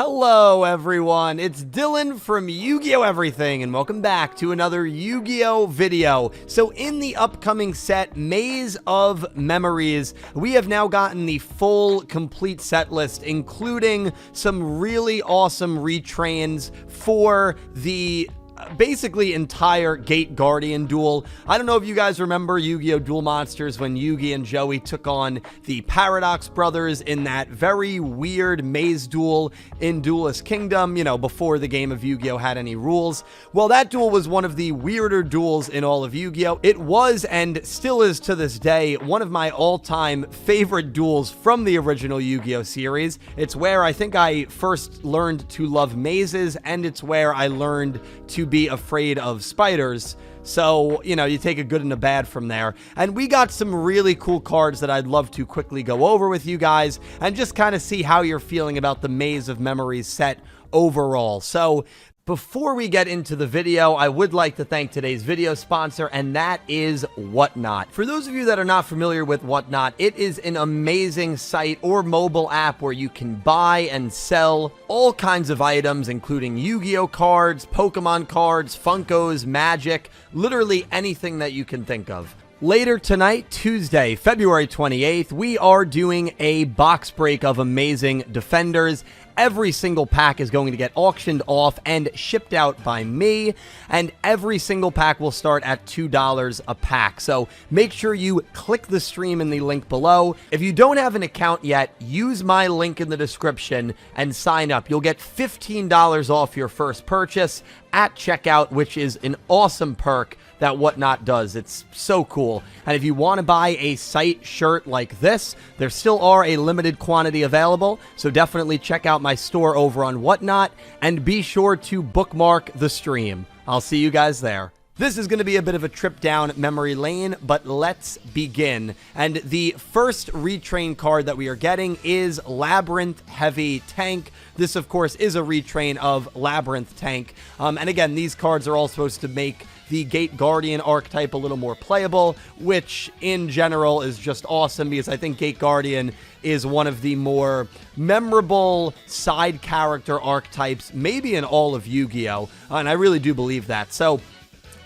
Hello everyone, it's Dylan from Yu-Gi-Oh! Everything, and welcome back to another Yu-Gi-Oh! Video. So in the upcoming set, Maze of Memories, we have now gotten the full, complete set list, including some really awesome retrains for the basically entire Gate Guardian duel. I don't know if you guys remember Yu-Gi-Oh! Duel Monsters when Yugi and Joey took on the Paradox brothers in that very weird maze duel in Duelist Kingdom, you know, before the game of Yu-Gi-Oh! Had any rules. Well, that duel was one of the weirder duels in all of Yu-Gi-Oh! It was, and still is to this day, one of my all-time favorite duels from the original Yu-Gi-Oh! Series. It's where I think I first learned to love mazes, and it's where I learned to be afraid of spiders. So, you know, you take a good and a bad from there. And we got some really cool cards that I'd love to quickly go over with you guys and just kind of see how you're feeling about the Maze of Memories set overall. So, before we get into the video, I would like to thank today's video sponsor, and that is Whatnot. For those of you that are not familiar with Whatnot, it is an amazing site or mobile app where you can buy and sell all kinds of items, including Yu-Gi-Oh! Cards, Pokemon cards, Funkos, Magic, literally anything that you can think of. Later tonight, Tuesday, February 28th, we are doing a box break of Amazing Defenders. Every single pack is going to get auctioned off and shipped out by me, and every single pack will start at $2 a pack. So make sure you click the stream in the link below. If you don't have an account yet, use my link in the description and sign up. You'll get $15 off your first purchase at checkout, which is an awesome perk that Whatnot does. It's so cool. And if you want to buy a site shirt like this, there still are a limited quantity available, so definitely check out my store over on Whatnot, and be sure to bookmark the stream. I'll see you guys there. This is going to be a bit of a trip down memory lane, but let's begin. And the first retrain card that we are getting is Labyrinth Heavy Tank. This, of course, is a retrain of Labyrinth Tank. And again, these cards are all supposed to make the Gate Guardian archetype a little more playable, which in general is just awesome, because I think Gate Guardian is one of the more memorable side character archetypes, maybe in all of Yu-Gi-Oh! And I really do believe that. So,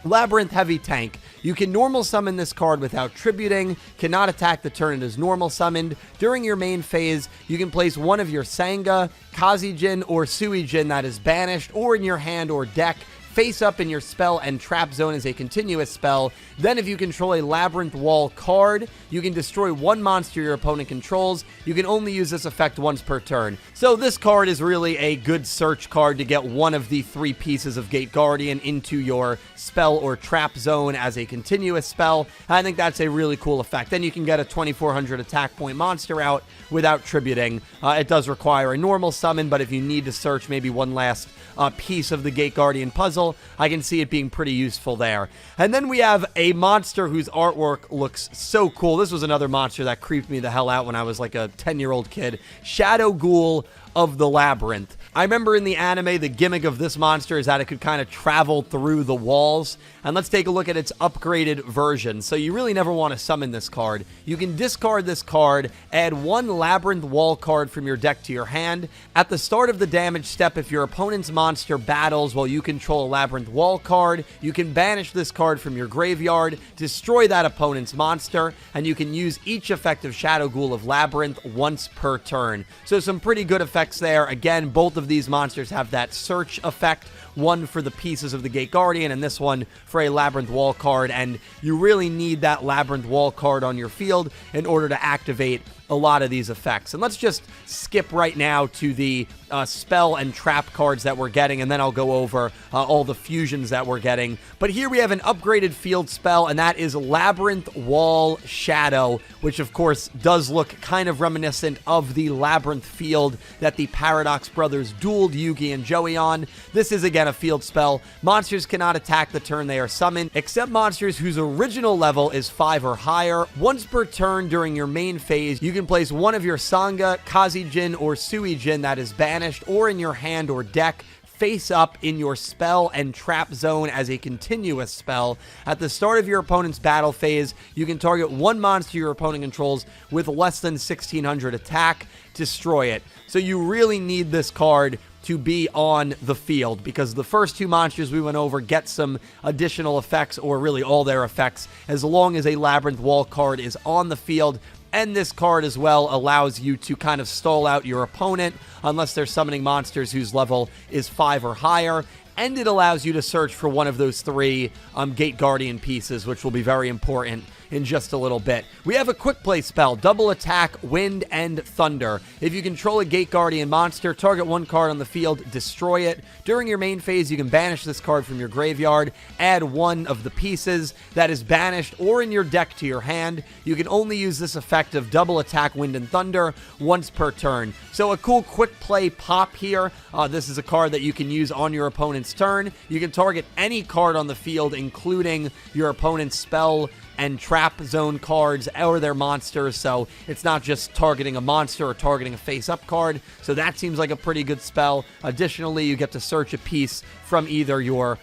Labyrinth Heavy Tank. You can normal summon this card without tributing, cannot attack the turn it is normal summoned. During your main phase, you can place one of your Sanga, Kazijin, or Suijin that is banished, or in your hand or deck, face up in your spell and trap zone as a continuous spell. Then if you control a Labyrinth Wall card, you can destroy one monster your opponent controls. You can only use this effect once per turn. So this card is really a good search card to get one of the three pieces of Gate Guardian into your spell or trap zone as a continuous spell. I think that's a really cool effect. Then you can get a 2400 attack point monster out without tributing. It does require a normal summon, but if you need to search maybe one last piece of the Gate Guardian puzzle, I can see it being pretty useful there. And then we have a monster whose artwork looks so cool. This was another monster that creeped me the hell out when I was like a 10-year-old kid. Shadow Ghoul of the Labyrinth. I remember in the anime, the gimmick of this monster is that it could kind of travel through the walls. And let's take a look at its upgraded version. So you really never want to summon this card. You can discard this card, add one Labyrinth Wall card from your deck to your hand. At the start of the damage step, if your opponent's monster battles while you control a Labyrinth Wall card, you can banish this card from your graveyard, destroy that opponent's monster, and you can use each effect of Shadow Ghoul of Labyrinth once per turn. So some pretty good effects there. Again, both of these monsters have that search effect, one for the pieces of the Gate Guardian and this one for a Labyrinth Wall card, and you really need that Labyrinth Wall card on your field in order to activate a lot of these effects. And let's just skip right now to the spell and trap cards that we're getting, and then I'll go over all the fusions that we're getting. But here we have an upgraded field spell, and that is Labyrinth Wall Shadow, which of course does look kind of reminiscent of the Labyrinth field that the Paradox brothers dueled Yugi and Joey on. This is again a field spell. Monsters cannot attack the turn they are summoned, except monsters whose original level is 5 or higher. Once per turn during your main phase, you can place one of your Sanga, Kazijin, or Suijin that is banished or in your hand or deck, face up in your spell and trap zone as a continuous spell. At the start of your opponent's battle phase, you can target one monster your opponent controls with less than 1600 attack, destroy it. So you really need this card to be on the field, because the first two monsters we went over get some additional effects, or really all their effects, as long as a Labyrinth Wall card is on the field. And this card as well allows you to kind of stall out your opponent unless they're summoning monsters whose level is 5 or higher. And it allows you to search for one of those three Gate Guardian pieces, which will be very important in just a little bit. We have a quick play spell, double attack, wind, and thunder. If you control a Gate Guardian monster, target one card on the field, destroy it. During your main phase, you can banish this card from your graveyard, add one of the pieces that is banished or in your deck to your hand. You can only use this effect of double attack, wind, and thunder once per turn. So a cool quick play pop here. This is a card that you can use on your opponent's turn. You can target any card on the field, including your opponent's spell and trap zone cards or their monsters, so it's not just targeting a monster or targeting a face-up card, so that seems like a pretty good spell. Additionally, you get to search a piece from either your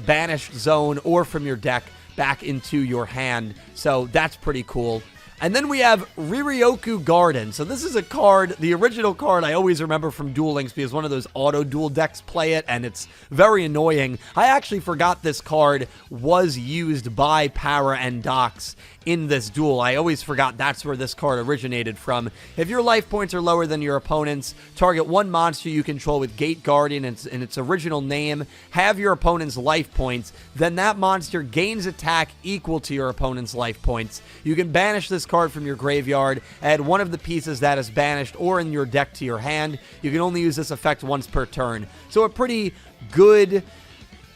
banished zone or from your deck back into your hand, so that's pretty cool. And then we have Riryoku Garden. So this is a card, the original card I always remember from Duel Links, because one of those auto duel decks play it, and it's very annoying. I actually forgot this card was used by Para and Dox in this duel. I always forgot that's where this card originated from. If your life points are lower than your opponent's, target one monster you control with Gate Guardian in its original name, have your opponent's life points, then that monster gains attack equal to your opponent's life points. You can banish this card from your graveyard, add one of the pieces that is banished or in your deck to your hand. You can only use this effect once per turn. So a pretty good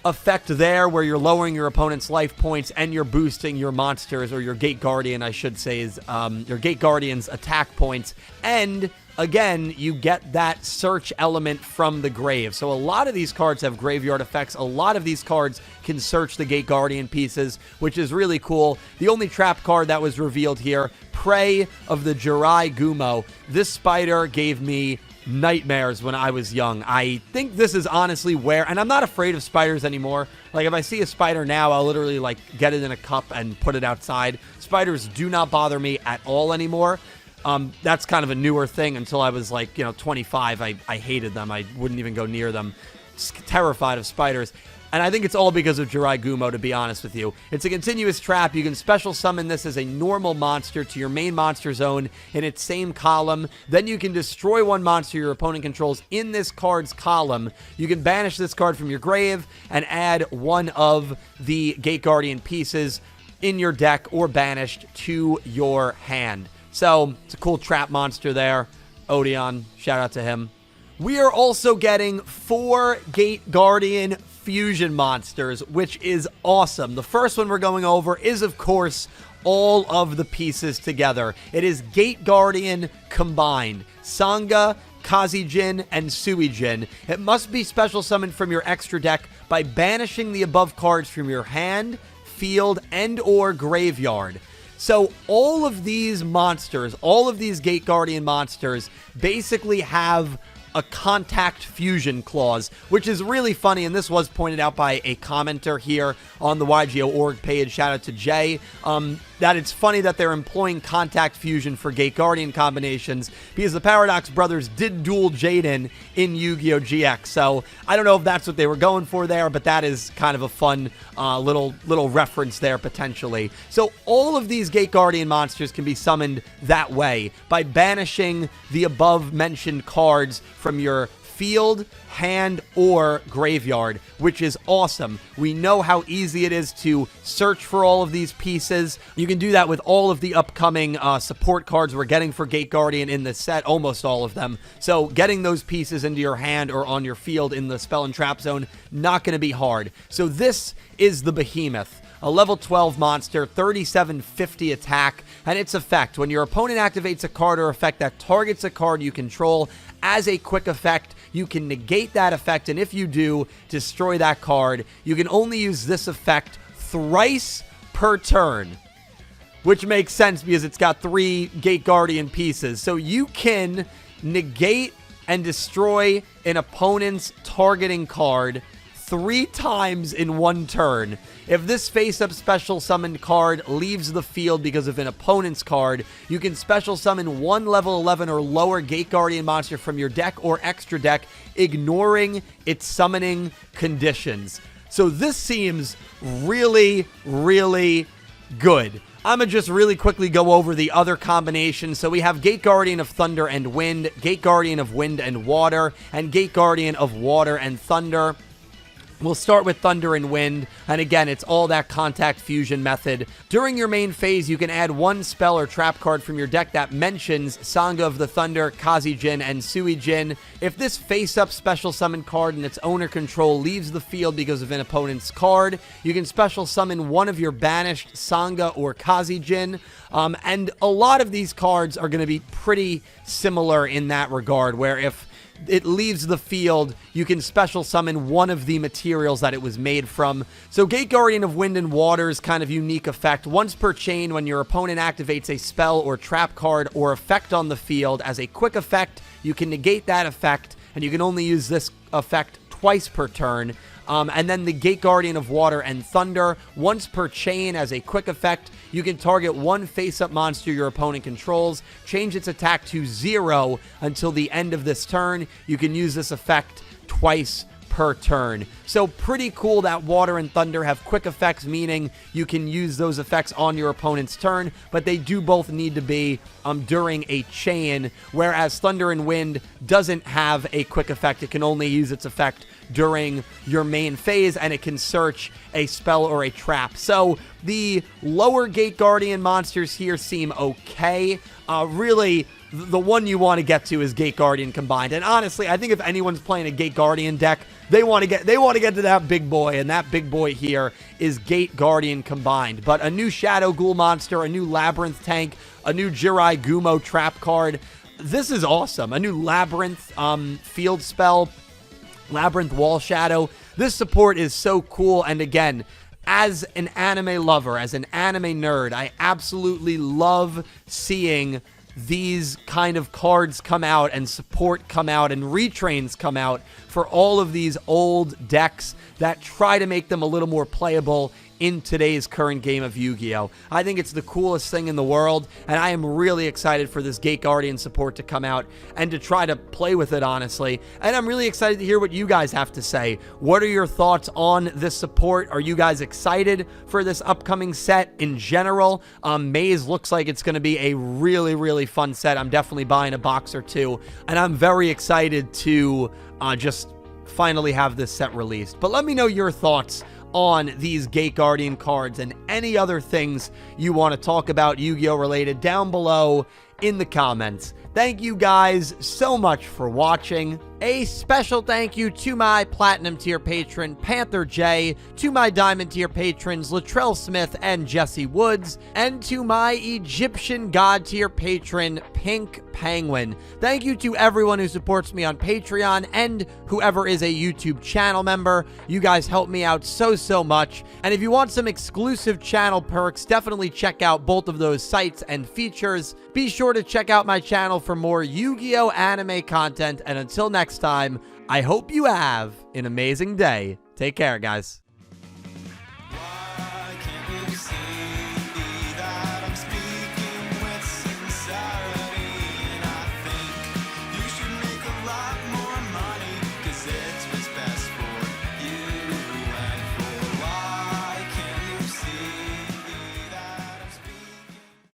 effect there, where you're lowering your opponent's life points and you're boosting your monsters, or your Gate Guardian, I should say, is your Gate Guardian's attack points. And again, you get that search element from the grave. So a lot of these cards have graveyard effects. A lot of these cards can search the Gate Guardian pieces, which is really cool. The only trap card that was revealed here, Prey of the Jirai Gumo. This spider gave me nightmares when I was young. I think this is honestly where, and I'm not afraid of spiders anymore. Like, if I see a spider now, I'll literally like get it in a cup and put it outside. Spiders do not bother me at all anymore. That's kind of a newer thing. Until I was like, 25, I hated them. I wouldn't even go near them. Just terrified of spiders. And I think it's all because of Jirai Gumo, to be honest with you. It's a continuous trap. You can special summon this as a normal monster to your main monster zone in its same column. Then you can destroy one monster your opponent controls in this card's column. You can banish this card from your grave and add one of the Gate Guardian pieces in your deck or banished to your hand. So it's a cool trap monster there. Odeon, shout out to him. We are also getting 4 Gate Guardian fusion monsters, which is awesome. The first one we're going over is, of course, all of the pieces together. It is Gate Guardian combined. Sanga, Kazijin, and Suijin. It must be special summoned from your extra deck by banishing the above cards from your hand, field, and or graveyard. So all of these monsters, all of these Gate Guardian monsters basically have a contact fusion clause, which is really funny, and this was pointed out by a commenter here on the Yugioh org page, shout out to Jay, that it's funny that they're employing contact fusion for Gate Guardian combinations, because the Paradox brothers did duel Jaden in Yu-Gi-Oh! GX, so I don't know if that's what they were going for there, but that is kind of a fun little reference there, potentially. So all of these Gate Guardian monsters can be summoned that way, by banishing the above-mentioned cards from your field, hand, or graveyard, which is awesome. We know how easy it is to search for all of these pieces. You can do that with all of the upcoming support cards we're getting for Gate Guardian in this set, almost all of them. So getting those pieces into your hand or on your field in the spell and trap zone, not going to be hard. So this is the Behemoth. A level 12 monster, 3750 attack, and its effect. When your opponent activates a card or effect that targets a card you control as a quick effect, you can negate that effect, and if you do, destroy that card. You can only use this effect thrice per turn, which makes sense because it's got 3 Gate Guardian pieces. So you can negate and destroy an opponent's targeting card 3 times in 1 turn. If this face-up special summoned card leaves the field because of an opponent's card, you can special summon 1 level 11 or lower Gate Guardian monster from your deck or extra deck, ignoring its summoning conditions. So this seems really, really good. I'm going to just really quickly go over the other combinations. So we have Gate Guardian of Thunder and Wind, Gate Guardian of Wind and Water, and Gate Guardian of Water and Thunder. We'll start with Thunder and Wind, and again, it's all that contact fusion method. During your main phase, you can add 1 spell or trap card from your deck that mentions Sangha of the Thunder, Kazijin, and Suijin. If this face-up special summon card in its owner control leaves the field because of an opponent's card, you can special summon 1 of your banished Sangha or Kazijin. And a lot of these cards are going to be pretty similar in that regard, where if it leaves the field, you can special summon 1 of the materials that it was made from. So Gate Guardian of Wind and Water's kind of unique effect. Once per chain, when your opponent activates a spell or trap card or effect on the field as a quick effect, you can negate that effect, and you can only use this effect twice per turn. And then the Gate Guardian of Water and Thunder, once per chain as a quick effect, you can target 1 face-up monster your opponent controls, change its attack to 0 until the end of this turn. You can use this effect twice per turn. So pretty cool that Water and Thunder have quick effects, meaning you can use those effects on your opponent's turn, but they do both need to be during a chain, whereas Thunder and Wind doesn't have a quick effect. It can only use its effect during your main phase, and it can search a spell or a trap. So the lower Gate Guardian monsters here seem okay. Really, the one you want to get to is Gate Guardian combined. And honestly, I think if anyone's playing a Gate Guardian deck, they want to get to that big boy, and that big boy here is Gate Guardian combined. But a new Shadow Ghoul monster, a new Labyrinth tank, a new Jirai Gumo trap card. This is awesome. A new Labyrinth field spell, Labyrinth Wall Shadow. This support is so cool, and again, as an anime lover, as an anime nerd, I absolutely love seeing these kind of cards come out and support come out and retrains come out for all of these old decks that try to make them a little more playable in today's current game of Yu-Gi-Oh! I think it's the coolest thing in the world, and I am really excited for this Gate Guardian support to come out and to try to play with it, honestly. And I'm really excited to hear what you guys have to say. What are your thoughts on this support? Are you guys excited for this upcoming set in general? Maze looks like it's going to be a really, really fun set. I'm definitely buying a box or 2, and I'm very excited to just finally have this set released. But let me know your thoughts on these Gate Guardian cards and any other things you want to talk about Yu-Gi-Oh! Related down below in the comments. Thank you guys so much for watching. A special thank you to my Platinum tier patron, Panther J, to my Diamond tier patrons, Latrell Smith and Jesse Woods, and to my Egyptian God tier patron, Pink Penguin. Thank you to everyone who supports me on Patreon and whoever is a YouTube channel member. You guys help me out so much. And if you want some exclusive channel perks, definitely check out both of those sites and features. Be sure to check out my channel for more Yu-Gi-Oh! Anime content. And until next time, I hope you have an amazing day. Take care, guys.